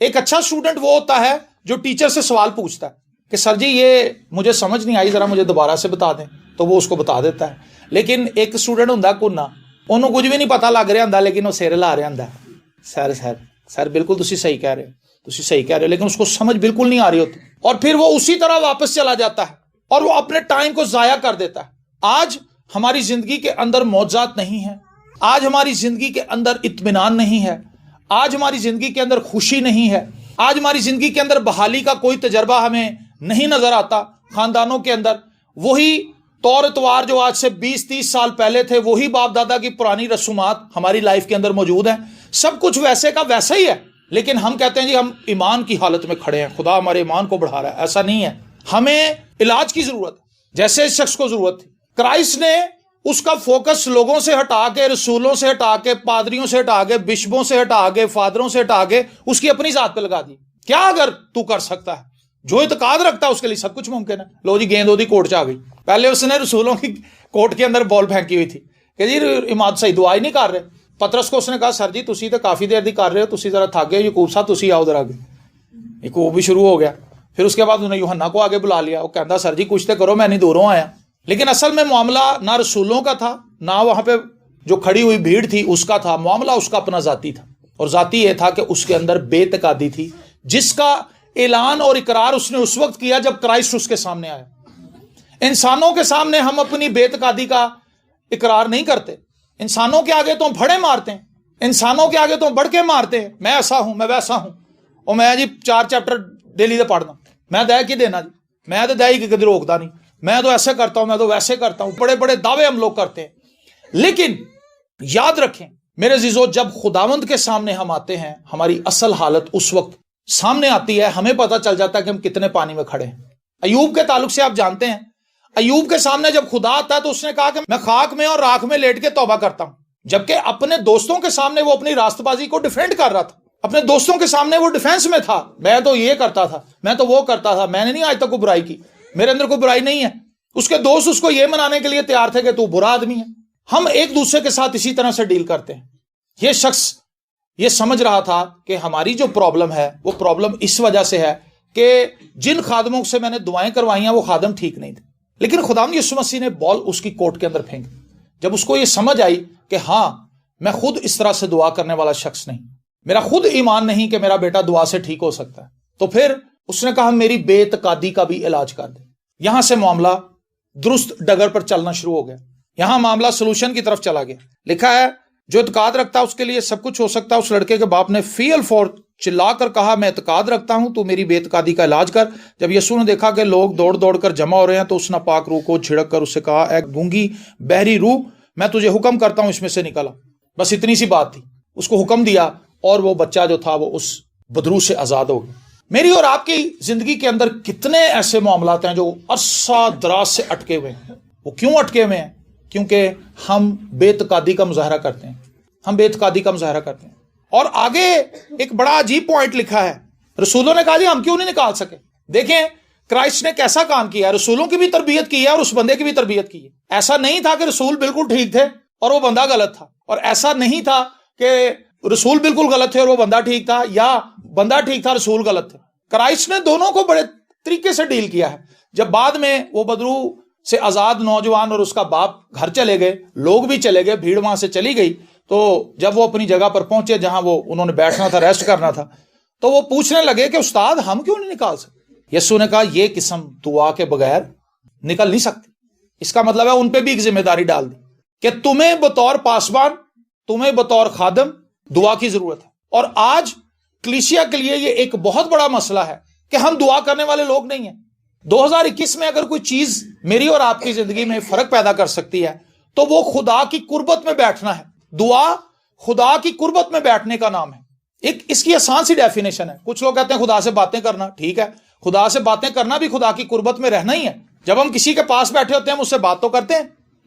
ایک اچھا اسٹوڈنٹ وہ ہوتا ہے جو ٹیچر سے سوال پوچھتا ہے کہ سر جی یہ مجھے سمجھ نہیں آئی، ذرا مجھے دوبارہ سے بتا دیں، تو وہ اس کو بتا دیتا ہے. لیکن ایک اسٹوڈنٹ ہوں کنا، انہوں کچھ بھی نہیں پتا لگ رہا ہوں لیکن وہ سر لا رہا ہوں، سر سر سر بالکل تسی صحیح کہہ رہے ہو، تسی صحیح کہہ رہے ہو، لیکن اس کو سمجھ بالکل نہیں آ رہی ہوتی، اور پھر وہ اسی طرح واپس چلا جاتا ہے اور وہ اپنے ٹائم کو ضائع کر دیتا ہے. آج ہماری زندگی کے اندر معجزات نہیں ہیں، آج ہماری زندگی کے اندر اطمینان نہیں ہے، آج ہماری زندگی کے اندر خوشی نہیں ہے، آج ہماری زندگی کے اندر بحالی کا کوئی تجربہ ہمیں نہیں نظر آتا. خاندانوں کے اندر وہی طور اتوار جو آج سے 20-30 سال پہلے تھے، وہی باپ دادا کی پرانی رسومات ہماری لائف کے اندر موجود ہیں. سب کچھ ویسے کا ویسا ہی ہے، لیکن ہم کہتے ہیں جی ہم ایمان کی حالت میں کھڑے ہیں، خدا ہمارے ایمان کو بڑھا رہا ہے. ایسا نہیں ہے، ہمیں علاج کی ضرورت ہے، جیسے اس شخص کو ضرورت تھی. کرائسٹ نے اس کا فوکس لوگوں سے ہٹا کے، رسولوں سے ہٹا کے، پادریوں سے ہٹا کے، بشپوں سے ہٹا کے، فادروں سے ہٹا کے اس کی اپنی ذات پہ لگا دی. کیا اگر تو کر سکتا ہے، جو اعتقاد رکھتا ہے اس کے لیے سب کچھ ممکن ہے. لو جی گیند کورٹ چ آ گئی. پہلے اس نے رسولوں کی کورٹ کے اندر بال پھینکی ہوئی تھی کہ جی اماد صحیح دعا ہی نہیں کر رہے. پترس کو اس نے کہا سر جی تسی تو کافی دیر دی کر رہے ہو، تسی ذرا تھک گئے، یعقوب صاحب تسی آؤ ذرا آگے. یعقوب بھی شروع ہو گیا. پھر اس کے بعد انہوں نے یوحنا کو آگے بلا لیا. وہ کہتا سر جی کچھ تو کرو، میں نہیں دوروں آیا. لیکن اصل میں معاملہ نہ رسولوں کا تھا، نہ وہاں پہ جو کھڑی ہوئی بھیڑ تھی اس کا تھا. معاملہ اس کا اپنا ذاتی تھا، اور ذاتی یہ تھا کہ اس کے اندر بے اعتقادی تھی، جس کا اعلان اور اقرار اس نے اس وقت کیا جب کرائسٹ اس کے سامنے آیا. انسانوں کے سامنے ہم اپنی بے اعتقادی کا اقرار نہیں کرتے. انسانوں کے آگے تو ہم پھڑے مارتے ہیں، انسانوں کے آگے تو ہم بڑھ کے مارتے ہیں. میں ایسا ہوں، میں ویسا ہوں، اور میں جی 4 چیپٹر ڈیلی دے پڑھنا، میں دے کی دینا جی، میں تو دے ہی کدی روکتا نہیں، میں تو ایسے کرتا ہوں، میں تو ویسے کرتا ہوں. بڑے بڑے دعوے ہم لوگ کرتے ہیں. لیکن یاد رکھیں میرے عزیزو، جب خداوند کے سامنے ہم آتے ہیں، ہماری اصل حالت اس وقت سامنے آتی ہے. ہمیں پتہ چل جاتا ہے کہ ہم کتنے پانی میں کھڑے ہیں. ایوب کے تعلق سے آپ جانتے ہیں، ایوب کے سامنے جب خدا آتا ہے تو اس نے کہا کہ میں خاک میں اور راکھ میں لیٹ کے توبہ کرتا ہوں. جبکہ اپنے دوستوں کے سامنے وہ اپنی راست بازی کو ڈیفینڈ کر رہا تھا، اپنے دوستوں کے سامنے وہ ڈیفینس میں تھا. میں تو یہ کرتا تھا، میں تو وہ کرتا تھا، میں نے نہیں آج تک کوئی برائی کی، میرے اندر کوئی برائی نہیں ہے. اس کے دوست اس کو یہ منانے کے لیے تیار تھے کہ تو برا آدمی ہے. ہم ایک دوسرے کے ساتھ اسی طرح سے ڈیل کرتے ہیں. یہ شخص یہ سمجھ رہا تھا کہ ہماری جو پرابلم ہے وہ پرابلم اس وجہ سے ہے کہ جن خادموں سے میں نے دعائیں کروائی ہیں وہ خادم ٹھیک نہیں تھے. لیکن خداوند یسوع مسیح نے بال اس کی کورٹ کے اندر پھینک. جب اس کو یہ سمجھ آئی کہ ہاں میں خود اس طرح سے دعا کرنے والا شخص نہیں، میرا خود ایمان نہیں کہ میرا بیٹا دعا سے ٹھیک ہو سکتا ہے، تو پھر اس نے کہا میری بے اعتقادی کا بھی علاج کر دے. یہاں سے معاملہ درست ڈگر پر چلنا شروع ہو گیا. یہاں معاملہ سلوشن کی طرف چلا گیا. لکھا ہے جو اعتقاد رکھتا ہے اس کے لیے سب کچھ ہو سکتا ہے. اس لڑکے کے باپ نے فیل فور چلا کر کہا میں اعتقاد رکھتا ہوں، تو میری بے اعتقادی کا علاج کر. جب یسوع نے دیکھا کہ لوگ دوڑ دوڑ کر جمع ہو رہے ہیں تو اس نے پاک روح کو جھڑک کر اس سے کہا اے گونگی بحری روح، میں تجھے حکم کرتا ہوں اس میں سے نکلا. بس اتنی سی بات تھی. اس کو حکم دیا اور وہ بچہ جو تھا وہ اس بدرو سے آزاد ہو گیا. میری اور آپ کی زندگی کے اندر کتنے ایسے معاملات ہیں جو عرصہ دراز سے اٹکے ہوئے ہیں. وہ کیوں اٹکے ہوئے ہیں؟ کیونکہ ہم بے اعتقادی کا مظاہرہ کرتے ہیں. ہم بے اعتقادی کا مظاہرہ کرتے ہیں. اور آگے ایک بڑا عجیب پوائنٹ لکھا ہے. رسولوں نے کہا جی ہم کیوں نہیں نکال سکے. دیکھیں کرائسٹ نے کیسا کام کیا ہے. رسولوں کی بھی تربیت کی ہے اور اس بندے کی بھی تربیت کی ہے. ایسا نہیں تھا کہ رسول بالکل ٹھیک تھے اور وہ بندہ غلط تھا، اور ایسا نہیں تھا کہ رسول بالکل غلط تھے اور وہ بندہ ٹھیک تھا، یا بندہ ٹھیک تھا رسول غلط تھے. کرائسٹ نے دونوں کو بڑے طریقے سے ڈیل کیا ہے. جب بعد میں وہ بدرو سے آزاد نوجوان اور اس کا باپ گھر چلے گئے، لوگ بھی چلے گئے، بھیڑ وہاں سے چلی گئی، تو جب وہ اپنی جگہ پر پہنچے جہاں وہ انہوں نے بیٹھنا تھا، ریسٹ کرنا تھا، تو وہ پوچھنے لگے کہ استاد ہم کیوں نہیں نکال سکتے. یسوع نے کہا یہ قسم دعا کے بغیر نکل نہیں سکتی. اس کا مطلب ہے ان پہ بھی ایک ذمہ داری ڈال دی کہ تمہیں بطور پاسبان، تمہیں بطور خادم دعا کی ضرورت ہے. اور آج کلیسیا کے لیے یہ ایک بہت بڑا مسئلہ ہے کہ ہم دعا کرنے والے لوگ نہیں ہیں. 2021 میں اگر کوئی چیز میری اور آپ کی زندگی میں فرق پیدا کر سکتی ہے تو وہ خدا کی قربت میں بیٹھنا ہے. دعا خدا کی قربت میں بیٹھنے کا نام ہے. ایک اس کی آسان سی ڈیفینیشن ہے. کچھ لوگ کہتے ہیں خدا سے باتیں کرنا. ٹھیک ہے، خدا سے باتیں کرنا بھی خدا کی قربت میں رہنا ہی ہے. جب ہم کسی کے پاس بیٹھے ہوتے ہیں ہم اس سے بات تو کرتے ہیں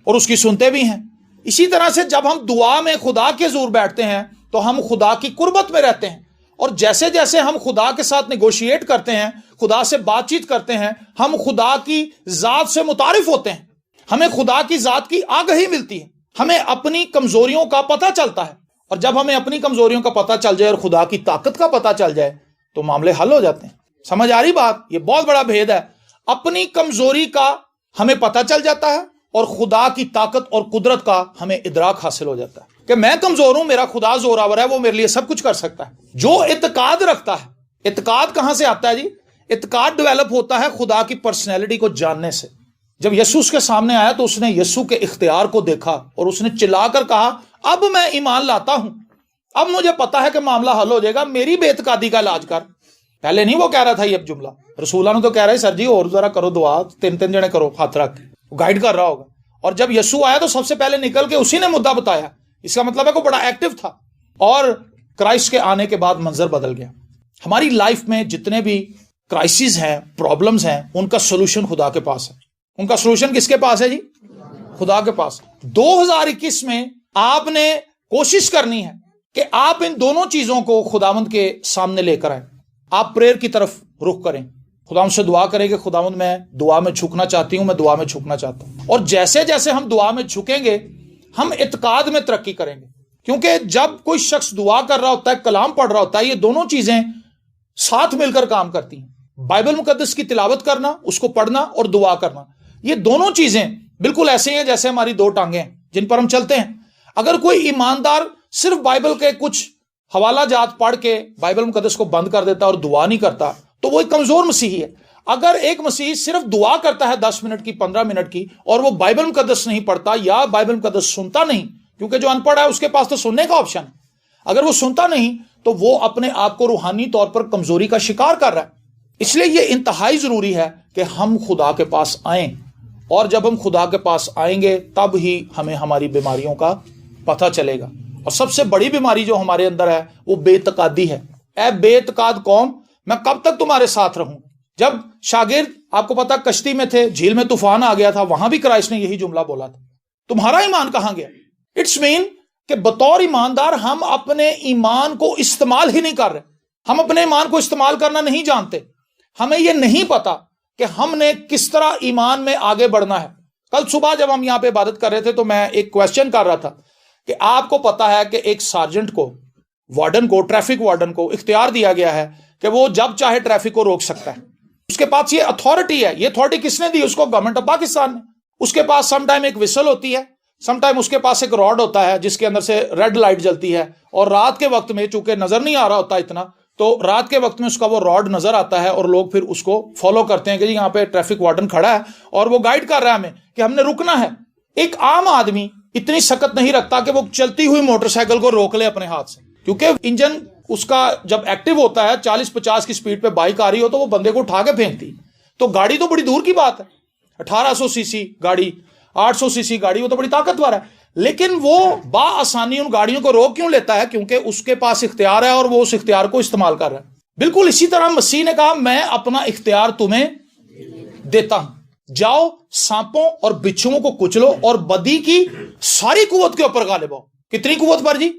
اور اس کی سنتے بھی ہیں. اسی طرح سے جب ہم دعا میں خدا کے حضور بیٹھتے ہیں تو ہم خدا کی قربت میں رہتے ہیں. اور جیسے جیسے ہم خدا کے ساتھ نیگوشیٹ کرتے ہیں، خدا سے بات چیت کرتے ہیں، ہم خدا کی ذات سے متعارف ہوتے ہیں. ہمیں خدا کی ذات کی آگہی ملتی ہے. ہمیں اپنی کمزوریوں کا پتہ چلتا ہے. اور جب ہمیں اپنی کمزوریوں کا پتہ چل جائے اور خدا کی طاقت کا پتہ چل جائے تو معاملے حل ہو جاتے ہیں. سمجھ آ رہی بات؟ یہ بہت بڑا بھید ہے. اپنی کمزوری کا ہمیں پتہ چل جاتا ہے اور خدا کی طاقت اور قدرت کا ہمیں ادراک حاصل ہو جاتا ہے کہ میں کمزور ہوں, میرا خدا زوراور ہے, وہ میرے لیے سب کچھ کر سکتا ہے. جو اعتقاد رکھتا ہے, اعتقاد کہاں سے آتا ہے جی؟ اعتقاد ڈیولپ ہوتا ہے خدا کی پرسنالٹی کو جاننے سے. جب یسوع اس کے سامنے آیا تو اس نے یسوع کے اختیار کو دیکھا اور اس نے چلا کر کہا اب میں ایمان لاتا ہوں, اب مجھے پتا ہے کہ معاملہ حل ہو جائے گا, میری بے اعتقادی کا علاج کر. پہلے نہیں وہ کہہ رہا تھا یہ جملہ, رسولہ نے تو کہہ رہا ہے سر جی اور ذرا کرو دعا, 3 جنے کرو ہاتھ رکھ کے, وہ گائیڈ کر رہا ہوگا. اور جب یسوع آیا تو سب سے پہلے نکل کے اسی نے مدعا بتایا. اس کا مطلب ہے کہ بڑا ایکٹیو تھا, اور کرائسٹ کے آنے کے بعد منظر بدل گیا. ہماری لائف میں جتنے بھی کرائسس ہیں, پرابلمز ہیں, ان کا سولوشن خدا کے پاس ہے. ان کا سولوشن کس کے پاس ہے جی؟ خدا کے پاس. 2021 میں آپ نے کوشش کرنی ہے کہ آپ ان دونوں چیزوں کو خداوند کے سامنے لے کر آئیں. آپ پریئر کی طرف رخ کریں, خداوند سے دعا کریں کہ خداوند میں دعا میں جھکنا چاہتی ہوں, میں دعا میں جھکنا چاہتا ہوں. اور جیسے جیسے ہم دعا میں جھکیں گے ہم اعتقاد میں ترقی کریں گے, کیونکہ جب کوئی شخص دعا کر رہا ہوتا ہے, کلام پڑھ رہا ہوتا ہے, یہ دونوں چیزیں ساتھ مل کر کام کرتی ہیں. بائبل مقدس کی تلاوت کرنا, اس کو پڑھنا اور دعا کرنا, یہ دونوں چیزیں بالکل ایسے ہیں جیسے ہماری 2 ٹانگیں ہیں جن پر ہم چلتے ہیں. اگر کوئی ایماندار صرف بائبل کے کچھ حوالہ جات پڑھ کے بائبل مقدس کو بند کر دیتا اور دعا نہیں کرتا تو وہ ایک کمزور مسیحی ہے. اگر ایک مسیحی صرف دعا کرتا ہے 10 منٹ کی, 15 منٹ کی, اور وہ بائبل مقدس نہیں پڑھتا یا بائبل مقدس سنتا نہیں, کیونکہ جو ان پڑھ ہے اس کے پاس تو سننے کا آپشن ہے, اگر وہ سنتا نہیں تو وہ اپنے آپ کو روحانی طور پر کمزوری کا شکار کر رہا ہے. اس لیے یہ انتہائی ضروری ہے کہ ہم خدا کے پاس آئیں, اور جب ہم خدا کے پاس آئیں گے تب ہی ہمیں ہماری بیماریوں کا پتہ چلے گا. اور سب سے بڑی بیماری جو ہمارے اندر ہے وہ بے اعتقادی ہے. اے بے اعتقاد قوم, میں کب تک تمہارے ساتھ رہوں؟ جب شاگرد آپ کو پتا کشتی میں تھے, جھیل میں طوفان آ گیا تھا, وہاں بھی کرائسٹ نے یہی جملہ بولا تھا, تمہارا ایمان کہاں گیا؟ اٹس مین کہ بطور ایماندار ہم اپنے ایمان کو استعمال ہی نہیں کر رہے, ہم اپنے ایمان کو استعمال کرنا نہیں جانتے. ہمیں یہ نہیں پتا کہ ہم نے کس طرح ایمان میں آگے بڑھنا ہے. کل صبح جب ہم یہاں پہ عبادت کر رہے تھے تو میں ایک کویسچن کر رہا تھا کہ آپ کو پتا ہے کہ ایک سارجنٹ کو, وارڈن کو, ٹریفک وارڈن کو اختیار دیا گیا ہے کہ وہ جب چاہے ٹریفک کو روک سکتا ہے. اس کے پاس یہ اتھارٹی ہے. یہ اتھارٹی کس نے دی؟ اس کو گورنمنٹ آف پاکستان نے. اس کے پاس سم ٹائم ایک وسل ہوتی ہے, سم ٹائم اس کے پاس ایک راڈ ہوتا ہے جس کے اندر سے ریڈ لائٹ جلتی ہے, اور رات کے وقت میں چونکہ نظر نہیں آ رہا ہوتا اتنا, تو رات کے وقت میں اس کا وہ راڈ نظر آتا ہے اور لوگ پھر اس کو فالو کرتے ہیں کہ یہاں پہ ٹریفک وارڈن کھڑا ہے اور وہ گائیڈ کر رہا ہے ہمیں کہ ہم نے رکنا ہے. ایک عام آدمی اتنی سخت نہیں رکھتا کہ وہ چلتی ہوئی موٹر سائیکل کو روک لے اپنے ہاتھ سے, کیونکہ انجن اس کا جب ایکٹیو ہوتا ہے 40-50 کی سپیڈ پہ بائک آ رہی ہو تو وہ بندے کو اٹھا کے پھینکتی. تو گاڑی تو بڑی دور کی بات ہے, 1800 سی سی گاڑی, 800 سی سی گاڑی, وہ تو بڑی طاقتور ہے, لیکن وہ بآسانی ان گاڑیوں کو روک کیوں لیتا ہے؟ کیونکہ اس کے پاس اختیار ہے اور وہ اس اختیار کو استعمال کر رہا ہے. بالکل اسی طرح مسیح نے کہا میں اپنا اختیار تمہیں دیتا ہوں, جاؤ سانپوں اور بچھوؤں کو کچلو اور بدی کی ساری قوت کے اوپر غالب ہو. کتنی قوت پر جی؟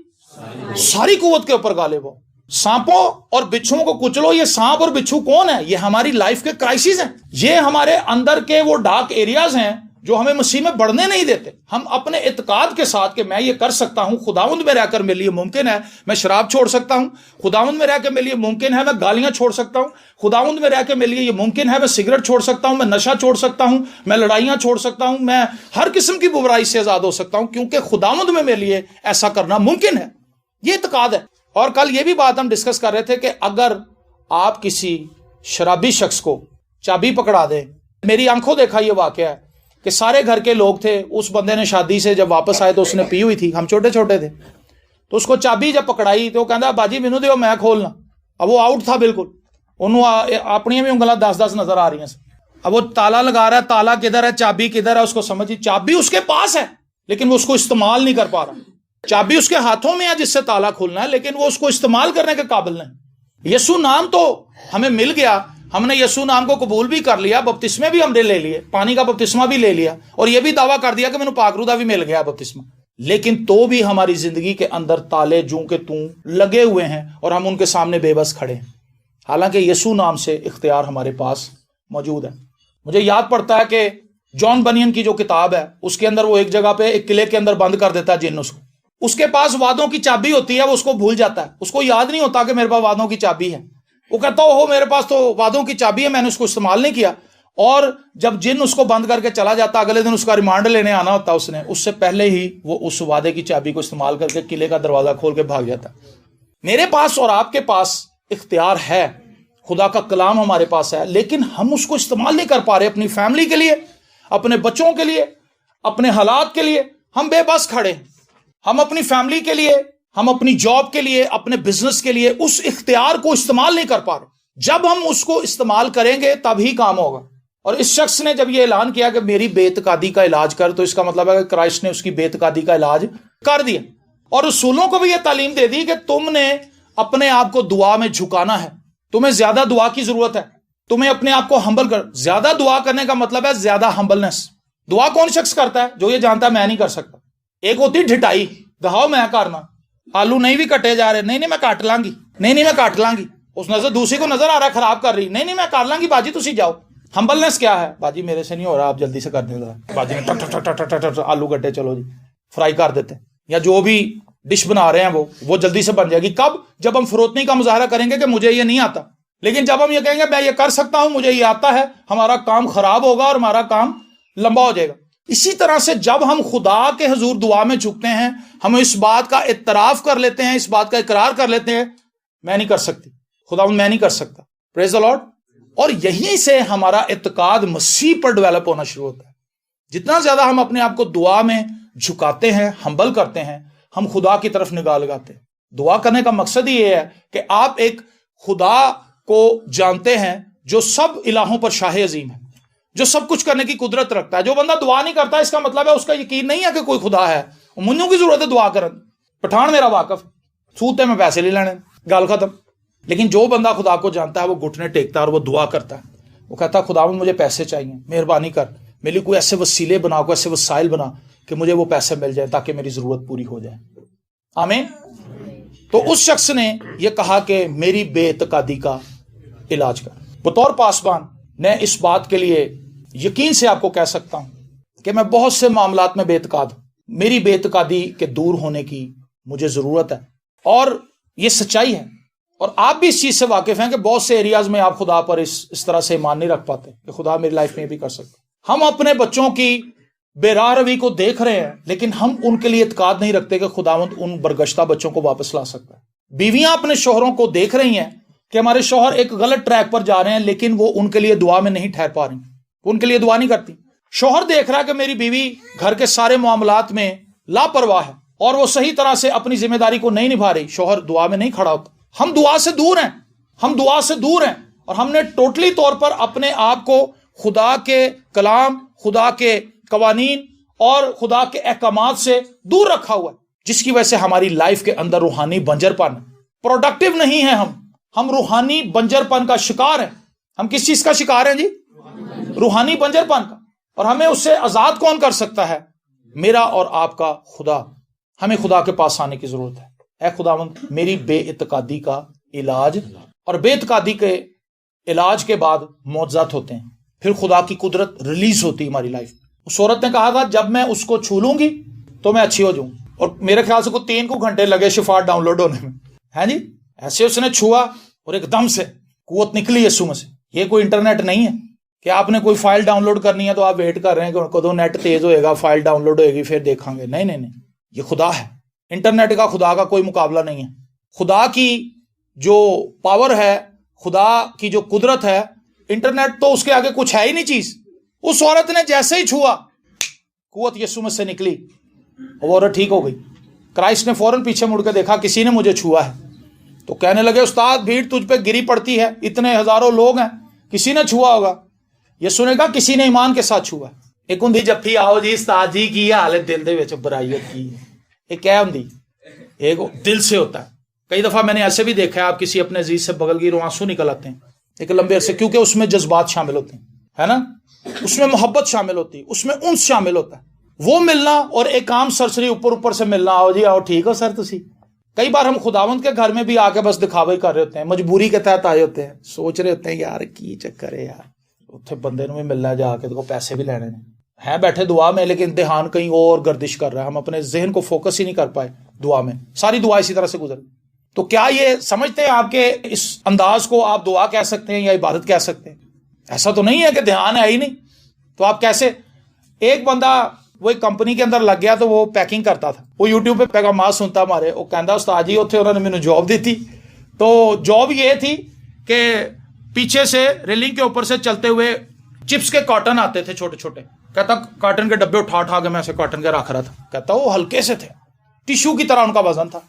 ساری قوت کے اوپر غالب ہو. سانپوں اور بچھوؤں کو کچلو. یہ سانپ اور بچھو کون ہے؟ یہ ہماری لائف کے کرائسس ہیں, یہ ہمارے اندر کے وہ ڈارک ایریاز ہیں جو ہمیں مسیح میں بڑھنے نہیں دیتے. ہم اپنے اعتقاد کے ساتھ کہ میں یہ کر سکتا ہوں, خداوند میں رہ کر میرے لیے ممکن ہے, میں شراب چھوڑ سکتا ہوں, خداوند میں رہ کے میرے لیے ممکن ہے میں گالیاں چھوڑ سکتا ہوں, خداوند میں رہ کے میرے لیے یہ ممکن ہے میں سگریٹ چھوڑ سکتا ہوں, میں نشہ چھوڑ سکتا ہوں, میں لڑائیاں چھوڑ سکتا ہوں, میں ہر قسم کی برائی سے آزاد ہو سکتا ہوں, کیونکہ خداوند میں میرے لیے ایسا کرنا ممکن ہے. یہ اعتقاد ہے. اور کل یہ بھی بات ہم ڈسکس کر رہے تھے کہ اگر آپ کسی شرابی شخص کو چابی پکڑا دیں, میری آنکھوں دیکھا یہ واقعہ ہے کہ سارے گھر کے لوگ تھے, اس بندے نے شادی سے جب واپس آئے تو اس نے پی ہوئی تھی, ہم چھوٹے چھوٹے تھے, تو اس کو چابی جب پکڑائی تو وہ کہندا باجی مینوں دیو میں کھولنا. اب وہ آؤٹ تھا بالکل, انہوں اپنی بھی انگلاں 10-10 نظر آ رہی ہیں. اب وہ تالا لگا رہا ہے, تالا کدھر ہے, چابی کدھر ہے, اس کو سمجھی چابی اس کے پاس ہے لیکن وہ اس کو استعمال نہیں کر پا رہا. چابی اس کے ہاتھوں میں ہے جس سے تالا کھولنا ہے, لیکن وہ اس کو استعمال کرنے کے قابل نہیں. یسوع نام تو ہمیں مل گیا, ہم نے یسوع نام کو قبول بھی کر لیا, بپتسمے بھی ہم نے لے لیے, پانی کا بپتسمہ بھی لے لیا, اور یہ بھی دعویٰ کر دیا کہ مینوں پاک روح دا بھی مل گیا بپتسمہ, لیکن تو بھی ہماری زندگی کے اندر تالے جوں کے توں لگے ہوئے ہیں اور ہم ان کے سامنے بے بس کھڑے ہیں, حالانکہ یسوع نام سے اختیار ہمارے پاس موجود ہے. مجھے یاد پڑتا ہے کہ جان بنین کی جو کتاب ہے اس کے اندر وہ ایک جگہ پہ ایک قلعے کے اندر بند کر دیتا ہے جن اس کو, اس کے پاس وعدوں کی چابی ہوتی ہے, وہ اس کو بھول جاتا ہے, اس کو یاد نہیں ہوتا کہ میرے پاس وعدوں کی چابی ہے, وہ کہتا ہو میرے پاس تو وعدوں کی چابی ہے، میں نے اس کو استعمال نہیں کیا. اور جب جن اس کو بند کر کے چلا جاتا، اگلے دن اس کا ریمانڈ لینے آنا ہوتا، اس سے پہلے ہی وہ اس وعدے کی چابی کو استعمال کر کے قلعے کا دروازہ کھول کے بھاگ جاتا. میرے پاس اور آپ کے پاس اختیار ہے، خدا کا کلام ہمارے پاس ہے، لیکن ہم اس کو استعمال نہیں کر پا رہے. اپنی فیملی کے لیے، اپنے بچوں کے لیے، اپنے حالات کے لیے ہم بے بس کھڑے. ہم اپنی فیملی کے لیے، ہم اپنی جاب کے لیے، اپنے بزنس کے لیے اس اختیار کو استعمال نہیں کر پا رہے. جب ہم اس کو استعمال کریں گے تب ہی کام ہوگا. اور اس شخص نے جب یہ اعلان کیا کہ میری بے اعتقادی کا علاج کر، تو اس کا مطلب ہے کہ کرائسٹ نے اس کی بے اعتقادی کا علاج کر دیا. اور رسولوں کو بھی یہ تعلیم دے دی کہ تم نے اپنے آپ کو دعا میں جھکانا ہے. تمہیں زیادہ دعا کی ضرورت ہے. تمہیں اپنے آپ کو ہمبل کر. زیادہ دعا کرنے کا مطلب ہے زیادہ ہمبلنس. دعا کون شخص کرتا ہے؟ جو یہ جانتا ہے میں نہیں کر سکتا. ایک ہوتی ڈھٹائی، دہاؤ میں کرنا. آلو نہیں بھی کٹے جا رہے، نہیں میں کاٹ لاں گی، نہیں میں کاٹ لاں گی. اس نظر دوسری کو نظر آ رہا ہے خراب کر رہی، نہیں میں کاٹ لاں گی باجی تسی جاؤ. ہمبلنس کیا ہے؟ باجی میرے سے نہیں ہو رہا، آپ جلدی سے کر دیں. باجی نے ٹک ٹک ٹک ٹک ٹک آلو کٹے، چلو جی فرائی کر دیتے ہیں. یا جو بھی ڈش بنا رہے ہیں وہ جلدی سے بن جائے گی. کب؟ جب ہم فروتنی کا مظاہرہ کریں گے کہ مجھے یہ نہیں آتا. لیکن جب ہم یہ کہیں گے میں یہ کر سکتا ہوں، مجھے یہ آتا ہے، ہمارا کام خراب ہوگا اور ہمارا کام لمبا ہو جائے گا. اسی طرح سے جب ہم خدا کے حضور دعا میں جھکتے ہیں، ہم اس بات کا اعتراف کر لیتے ہیں، اس بات کا اقرار کر لیتے ہیں میں نہیں کر سکتی، خدا میں نہیں کر سکتا. پریز دی لارڈ. اور یہیں سے ہمارا اعتقاد مسیح پر ڈیولپ ہونا شروع ہوتا ہے. جتنا زیادہ ہم اپنے آپ کو دعا میں جھکاتے ہیں، ہمبل کرتے ہیں، ہم خدا کی طرف نگاہ لگاتے ہیں. دعا کرنے کا مقصد ہی یہ ہے کہ آپ ایک خدا کو جانتے ہیں جو سب الہوں پر شاہ عظیم ہے، جو سب کچھ کرنے کی قدرت رکھتا ہے. جو بندہ دعا نہیں کرتا اس کا مطلب ہے اس کا یقین نہیں ہے کہ کوئی خدا ہے. منوں کی ضرورت ہے دعا کرن. پٹھان میرا واقف، سوتے میں پیسے لے لینے، گل ختم. لیکن جو بندہ خدا کو جانتا ہے وہ گھٹنے ٹیکتا ہے اور وہ دعا کرتا ہے. وہ کہتا ہے خدا مجھے پیسے چاہیے، مہربانی کر میرے لیے کوئی ایسے وسیلے بنا، کوئی ایسے وسائل بنا کہ مجھے وہ پیسے مل جائیں تاکہ میری ضرورت پوری ہو جائے. آمین. تو اس شخص نے یہ کہا کہ میری بے اعتقادی کا علاج کر. بطور پاسبان میں اس بات کے لیے یقین سے آپ کو کہہ سکتا ہوں کہ میں بہت سے معاملات میں بے اعتقاد ہوں. میری بے اعتقادی کے دور ہونے کی مجھے ضرورت ہے، اور یہ سچائی ہے. اور آپ بھی اس چیز سے واقف ہیں کہ بہت سے ایریاز میں آپ خدا پر اس طرح سے ایمان نہیں رکھ پاتے کہ خدا میری لائف میں یہ بھی کر سکتا. ہم اپنے بچوں کی بے راہ روی کو دیکھ رہے ہیں، لیکن ہم ان کے لیے اعتقاد نہیں رکھتے کہ خداوند ان برگشتہ بچوں کو واپس لا سکتا ہے. بیویاں اپنے شوہروں کو دیکھ رہی ہیں کہ ہمارے شوہر ایک غلط ٹریک پر جا رہے ہیں، لیکن وہ ان کے لیے دعا میں نہیں ٹھہر پا رہی، ان کے لیے دعا نہیں کرتی. شوہر دیکھ رہا ہے کہ میری بیوی گھر کے سارے معاملات میں لاپرواہ ہے اور وہ صحیح طرح سے اپنی ذمہ داری کو نہیں نبھا رہی، شوہر دعا میں نہیں کھڑا ہوتا. ہم دعا سے دور ہیں، ہم دعا سے دور ہیں، اور ہم نے ٹوٹلی طور پر اپنے آپ کو خدا کے کلام، خدا کے قوانین اور خدا کے احکامات سے دور رکھا ہوا ہے، جس کی وجہ سے ہماری لائف کے اندر روحانی بنجر پن، پروڈکٹیو نہیں ہے. ہم روحانی بنجر پن کا شکار ہیں. ہم کس چیز کا شکار ہیں جی؟ روحانی بنجر پن کا. اور ہمیں اس سے آزاد کون کر سکتا ہے؟ میرا اور آپ کا خدا. ہمیں خدا کے پاس آنے کی ضرورت ہے. اے خداوند میری بے اعتقادی کا علاج. اور بے اعتقادی کے علاج کے بعد معجزات ہوتے ہیں، پھر خدا کی قدرت ریلیز ہوتی ہے ہماری لائف. اس عورت نے کہا تھا جب میں اس کو چھو لوں گی تو میں اچھی ہو جاؤں، اور میرے خیال سے کوئی 3 گھنٹے لگے شفا ڈاؤن لوڈ ہونے میں، ہے جی. ایسے اس نے چھوا اور ایک دم سے قوت نکلی یسوع میں سے. یہ کوئی انٹرنیٹ نہیں ہے کہ آپ نے کوئی فائل ڈاؤن لوڈ کرنی ہے تو آپ ویٹ کر رہے ہیں کہ کدو نیٹ تیز ہوئے گا، فائل ڈاؤن لوڈ ہوئے گی پھر دیکھیں گے. نہیں، یہ خدا ہے. انٹرنیٹ کا خدا کا کوئی مقابلہ نہیں ہے. خدا کی جو پاور ہے، خدا کی جو قدرت ہے، انٹرنیٹ تو اس کے آگے کچھ ہے ہی نہیں چیز. اس عورت نے جیسے ہی چھوا قوت یسوع میں سے نکلی، وہ عورت ٹھیک ہو گئی. کرائسٹ نے فوراً پیچھے مڑ کے دیکھا کسی نے مجھے چھوا ہے، تو کہنے لگے استاد بھیڑ تجھ پہ گری پڑتی ہے، اتنے ہزاروں لوگ ہیں، کسی نے چھوا ہوگا. یسوع نے کہا کسی نے ایمان کے ساتھ چھوا. ایک ہوں جفی آؤ جی استاد جی کی حالت دل دے وچ برائیت کی، ایک کیا ہوں ایک دل سے ہوتا ہے. کئی دفعہ میں نے ایسے بھی دیکھا ہے، آپ کسی اپنے عزیز سے بغل گیر آنسو نکل آتے ہیں ایک لمبے عرصے، کیونکہ اس میں جذبات شامل ہوتے ہیں، ہے نا، اس میں محبت شامل ہوتی ہے، اس میں انس شامل ہوتا ہے. وہ ملنا اور ایک عام سرسری اوپر سے ملنا، آؤ جی آؤ ٹھیک ہو سر تسی. کئی بار ہم خداوند کے گھر میں بھی آ کے بس دکھاوا ہی کر رہے ہوتے ہیں، مجبوری کے تحت آئے ہوتے ہیں، سوچ رہے ہوتے ہیں یار کی چکر ہے یار، اتنے بندے نے بھی ملنا جا کے تو پیسے بھی لینے ہیں بیٹھے دعا میں، لیکن دھیان کہیں اور گردش کر رہا ہے. ہم اپنے ذہن کو فوکس ہی نہیں کر پائے دعا میں، ساری دعا اسی طرح سے گزر. تو کیا یہ سمجھتے ہیں آپ کہ اس انداز کو آپ دعا کہہ سکتے ہیں یا عبادت کہہ سکتے ہیں؟ ایسا تو نہیں ہے کہ دھیان ہے ہی نہیں. تو آپ کیسے؟ ایک بندہ وہ ایک کمپنی کے اندر لگ گیا تو وہ پیکنگ کرتا تھا, وہ یوٹیوب پہ پیغامات سنتا ہمارے, وہ کہندا استاد جی اتنے انہوں نے مجھے جاب دی تھی. تو جاب یہ تھی کہ پیچھے سے ریلنگ کے اوپر سے چلتے ہوئے چپس کے کارٹن آتے تھے چھوٹے چھوٹے. کہتا کارٹن کے ڈبے اٹھا کے میں ایسے کارٹن کے رکھ رہا تھا. کہتا وہ ہلکے سے تھے, ٹیشو کی طرح ان کا وزن تھا.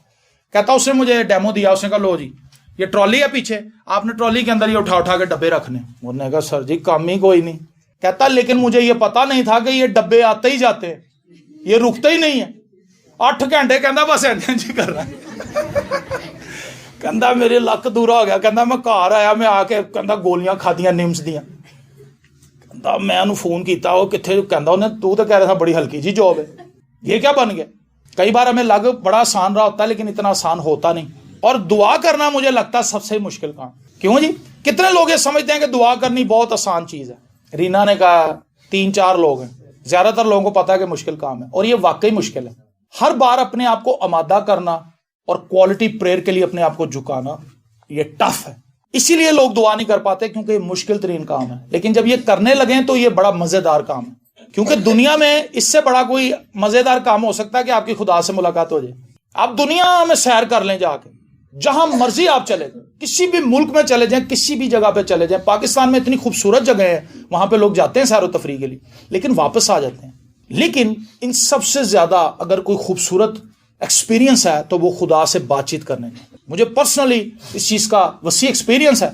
کہتا اس نے مجھے ڈیمو دیا, اس نے کہا لو جی یہ ٹرالی ہے پیچھے, آپ نے ٹرالی کے اندر یہ اٹھا کے ڈبے رکھنے. انہوں نے کہا سر جی کام ہی کوئی نہیں. کہتا لیکن مجھے یہ پتا نہیں تھا کہ یہ ڈبے آتے ہی جاتے ہیں, یہ رکتے ہی نہیں ہے. 8 گھنٹے کہندا بس انج کر رہا ہے. کہندا میرے لک دورا ہو گیا. کہندا میں گھر آیا, میں آ کے کہندا گولیاں کھادیاں نیمز دیاں. کہندا میں انہوں فون کیتا, وہ کتنے, کہندا انہیں تو کہہ رہا تھا بڑی ہلکی جی جاب ہے, یہ کیا بن گیا. کئی بار ہمیں لگ بڑا آسان رہا ہوتا ہے لیکن اتنا آسان ہوتا نہیں. اور دعا کرنا مجھے لگتا ہے سب سے مشکل کام. کیوں جی؟ کتنے لوگ یہ سمجھتے ہیں کہ دعا کرنی بہت آسان چیز ہے. رینا نے کہا 3-4 لوگ ہیں, زیادہ تر لوگوں کو پتا ہے کہ مشکل کام ہے, اور یہ واقعی مشکل ہے. ہر بار اپنے آپ کو آمادہ کرنا اور کوالٹی پریئر کے لیے اپنے آپ کو جھکانا یہ ٹف ہے. اسی لیے لوگ دعا نہیں کر پاتے کیونکہ یہ مشکل ترین کام ہے. لیکن جب یہ کرنے لگیں تو یہ بڑا مزیدار کام ہے, کیونکہ دنیا میں اس سے بڑا کوئی مزیدار کام ہو سکتا ہے کہ آپ کی خدا سے ملاقات ہو جائے. آپ دنیا میں سیر کر لیں جا کے, جہاں مرضی آپ چلے جائیں, کسی بھی ملک میں چلے جائیں, کسی بھی جگہ پہ چلے جائیں. پاکستان میں اتنی خوبصورت جگہ ہے, وہاں پہ لوگ جاتے ہیں سیر و تفریح کے لیے لیکن واپس آ جاتے ہیں. لیکن ان سب سے زیادہ اگر کوئی خوبصورت ایکسپیرینس ہے تو وہ خدا سے بات چیت کرنے کا. مجھے پرسنلی اس چیز کا وسیع ایکسپیرینس ہے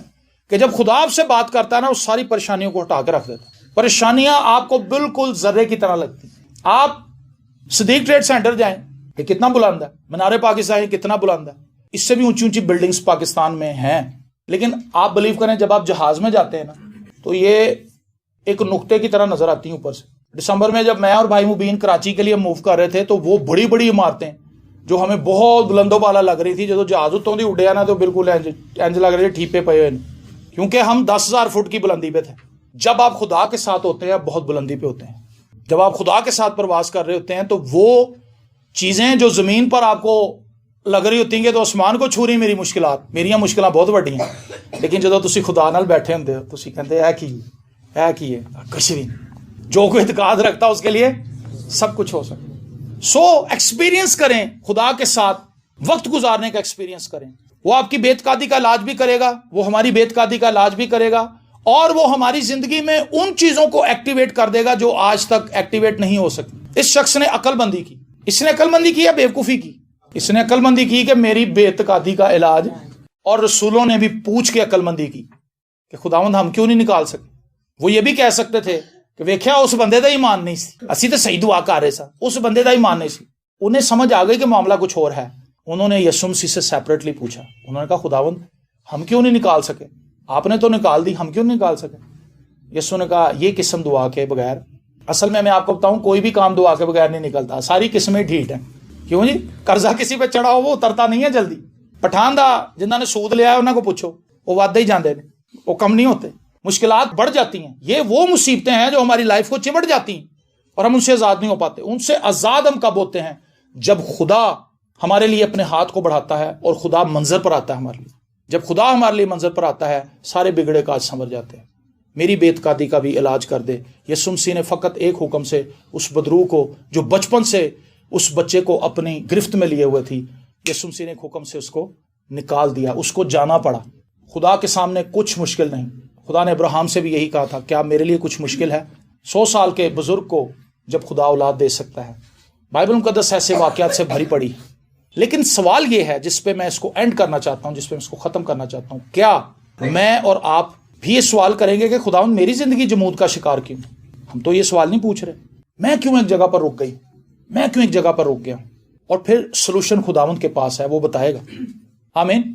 کہ جب خدا آپ سے بات کرتا ہے نا, وہ ساری پریشانیوں کو ہٹا کے رکھ دیتا ہے. پریشانیاں آپ کو بالکل ذرے کی طرح لگتی. آپ صدیق ٹریڈ سینٹر جائیں, یہ کتنا بلند ہے. مینار پاکستان کتنا بلند ہے. اس سے بھی اونچی اونچی بلڈنگز پاکستان میں ہیں. لیکن آپ بلیو کریں جب آپ جہاز میں جاتے ہیں نا تو یہ ایک نقطے کی طرح نظر آتی ہیں اوپر سے. دسمبر میں جب میں اور بھائی مبین کراچی کے لیے موو کر رہے تھے تو وہ بڑی بڑی عمارتیں جو ہمیں بہت بلندوں بالا لگ رہی تھی, جب جہاز اتوں دی اڈیا نا تو بالکل انج لگ رہے ٹھیپے پے ہوئے, کیونکہ ہم 10,000 فٹ کی بلندی پہ تھے. جب آپ خدا کے ساتھ ہوتے ہیں بہت بلندی پہ ہوتے ہیں. جب آپ خدا کے ساتھ پرواز کر رہے ہوتے ہیں تو وہ چیزیں جو زمین پر آپ کو لگ رہی ہوتی ہیں کہ تو آسمان کو چھو رہی میری مشکلات, میریاں مشکلات بہت وڈی ہیں. لیکن جب تسی خدا نال بیٹھے ہوندے ہو تسی کہندے ہے کی کچھ بھی جو کوئی اعتقاد رکھتا اس کے لیے سب کچھ ہو سکتا. سو ایکسپیرینس کریں خدا کے ساتھ, وقت گزارنے کا ایکسپیرینس کریں. وہ آپ کی بے اعتقادی کا علاج بھی کرے گا, وہ ہماری بے اعتقادی کا علاج بھی کرے گا, اور وہ ہماری زندگی میں ان چیزوں کو ایکٹیویٹ کر دے گا جو آج تک ایکٹیویٹ نہیں ہو سکتی. اس شخص نے عقل مندی کی. اس نے عقل مندی کی یا بیوقوفی کی؟ اس نے عقل مندی کی کہ میری بے اعتقادی کا علاج, اور رسولوں نے بھی پوچھ کے عقل مندی کی کہ خداوند ہم کیوں نہیں نکال سکتے. وہ یہ بھی کہہ سکتے تھے کہ ویکھیا اس بندے دا ایمان نہیں سی, اسی تو صحیح دعا کر رہے سا, اس بندے دا ایمان نہیں سی. انہیں سمجھ آ گئی کہ معاملہ کچھ اور ہے. انہوں نے یسوع مسیح سے سیپریٹلی پوچھا. انہوں نے کہا خداوند ہم کیوں نہیں نکال سکے, آپ نے تو نکال دی, ہم کیوں نہیں نکال سکے. یسوع نے کہا یہ قسم دعا کے بغیر, اصل میں آپ کو بتاؤں کوئی بھی کام دعا کے بغیر نہیں نکلتا, ساری قسمیں ڈھیٹ ہیں. کیوں جی؟ قرضہ کسی پہ چڑھا ہو وہ اترتا نہیں ہے جلدی. پٹھان دا جنہوں نے سود لیا ہے انہوں کو پوچھو, وہ وعدے ہی جاندے نے, وہ کم نہیں ہوتے. مشکلات بڑھ جاتی ہیں. یہ وہ مصیبتیں ہیں جو ہماری لائف کو چمٹ جاتی ہیں اور ہم ان سے آزاد نہیں ہو پاتے. ان سے آزاد ہم کب ہوتے ہیں؟ جب خدا ہمارے لیے اپنے ہاتھ کو بڑھاتا ہے اور خدا منظر پر آتا ہے ہمارے لیے. جب خدا ہمارے لیے منظر پر آتا ہے سارے بگڑے کاج سنور جاتے ہیں. میری بے اعتقادی کا بھی علاج کر دے. یسوع مسیح نے فقط ایک حکم سے اس بدروح کو جو بچپن سے اس بچے کو اپنی گرفت میں لیے ہوئے تھی, یسوع مسیح نے ایک حکم سے اس کو نکال دیا. اس کو جانا پڑا. خدا کے سامنے کچھ مشکل نہیں. خدا نے ابراہیم سے بھی یہی کہا تھا, کیا میرے لیے کچھ مشکل ہے؟ 100 سال کے بزرگ کو جب خدا اولاد دے سکتا ہے. بائبل مقدس ایسے واقعات سے بھری پڑی. لیکن سوال یہ ہے جس پہ میں اس کو اینڈ کرنا چاہتا ہوں, جس پہ میں اس کو ختم کرنا چاہتا ہوں, کیا میں اور آپ بھی یہ سوال کریں گے کہ خداوند میری زندگی جمود کا شکار کیوں؟ ہم تو یہ سوال نہیں پوچھ رہے. میں کیوں ایک جگہ پر رک گئی, میں کیوں ایک جگہ پر رک گیا ہوں؟ اور پھر سلوشن خداوند کے پاس ہے, وہ بتائے گا. آمین.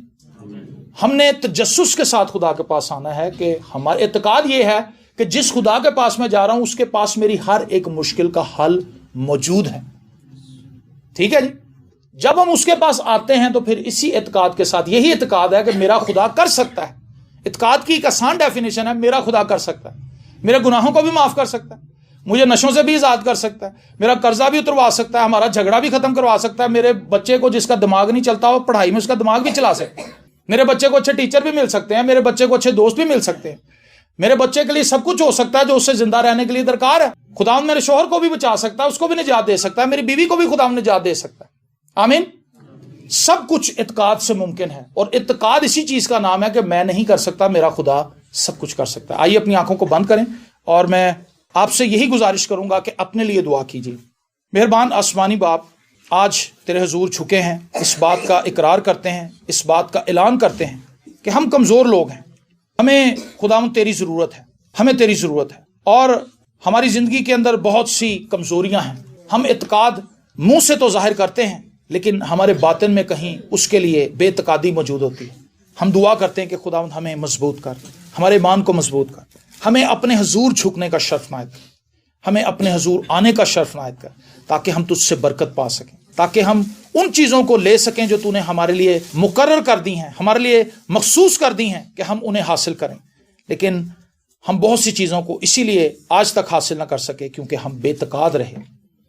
ہم نے تجسس کے ساتھ خدا کے پاس آنا ہے کہ ہمارا اعتقاد یہ ہے کہ جس خدا کے پاس میں جا رہا ہوں اس کے پاس میری ہر ایک مشکل کا حل موجود ہے. ٹھیک ہے جی. جب ہم اس کے پاس آتے ہیں تو پھر اسی اعتقاد کے ساتھ, یہی اعتقاد ہے کہ میرا خدا کر سکتا ہے. اعتقاد کی ایک آسان ڈیفینیشن ہے, میرا خدا کر سکتا ہے, میرے گناہوں کو بھی معاف کر سکتا ہے. مجھے نشوں سے بھی آزاد کر سکتا ہے, میرا قرضہ بھی اتروا سکتا ہے, ہمارا جھگڑا بھی ختم کروا سکتا ہے, میرے بچے کو جس کا دماغ نہیں چلتا ہو پڑھائی میں اس کا دماغ بھی چلا سکتا ہے, میرے بچے کو اچھے ٹیچر بھی مل سکتے ہیں, میرے بچے کو اچھے دوست بھی مل سکتے ہیں, میرے بچے کے لیے سب کچھ ہو سکتا ہے جو اس سے زندہ رہنے کے لیے درکار ہے. خداوند میرے شوہر کو بھی بچا سکتا ہے, اس کو بھی نجات دے سکتا ہے, میری بیوی کو بھی خداوند نجات دے سکتا ہے. آمین. سب کچھ اعتقاد سے ممکن ہے, اور اعتقاد اسی چیز کا نام ہے کہ میں نہیں کر سکتا, میرا خدا سب کچھ کر سکتا ہے. آئیے اپنی آنکھوں کو بند کریں اور میں آپ سے یہی گزارش کروں گا کہ اپنے لیے دعا کیجیے. مہربان آسمانی باپ, آج تیرے حضور جھکے ہیں, اس بات کا اقرار کرتے ہیں, اس بات کا اعلان کرتے ہیں کہ ہم کمزور لوگ ہیں, ہمیں خداوند تیری ضرورت ہے, ہمیں تیری ضرورت ہے, اور ہماری زندگی کے اندر بہت سی کمزوریاں ہیں. ہم اعتقاد منہ سے تو ظاہر کرتے ہیں لیکن ہمارے باطن میں کہیں اس کے لیے بے اعتقادی موجود ہوتی ہے. ہم دعا کرتے ہیں کہ خداوند ہمیں مضبوط کر, ہمارے ایمان کو مضبوط کر, ہمیں اپنے حضور جھکنے کا شرف عنایت کر, ہمیں اپنے حضور آنے کا شرف عنایت کر, تاکہ ہم تجھ سے برکت پا سکیں, تاکہ ہم ان چیزوں کو لے سکیں جو تو نے ہمارے لیے مقرر کر دی ہیں, ہمارے لیے مخصوص کر دی ہیں کہ ہم انہیں حاصل کریں. لیکن ہم بہت سی چیزوں کو اسی لیے آج تک حاصل نہ کر سکے کیونکہ ہم بے اعتقاد رہے,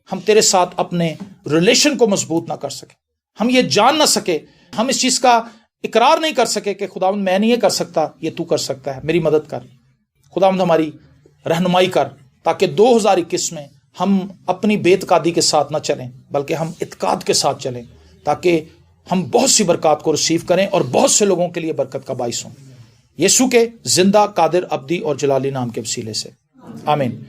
ہم تیرے ساتھ اپنے ریلیشن کو مضبوط نہ کر سکے, ہم یہ جان نہ سکے, ہم اس چیز کا اقرار نہیں کر سکے کہ خداوند میں نہیں یہ کر سکتا, یہ تو کر سکتا ہے, میری مدد کر. خداوند ہماری رہنمائی کر تاکہ 2021 میں ہم اپنی بے اعتقادی کے ساتھ نہ چلیں بلکہ ہم اعتقاد کے ساتھ چلیں, تاکہ ہم بہت سی برکات کو ریسیو کریں اور بہت سے لوگوں کے لیے برکت کا باعث ہوں. یسوع کے زندہ, قادر, ابدی اور جلالی نام کے وسیلے سے, آمین.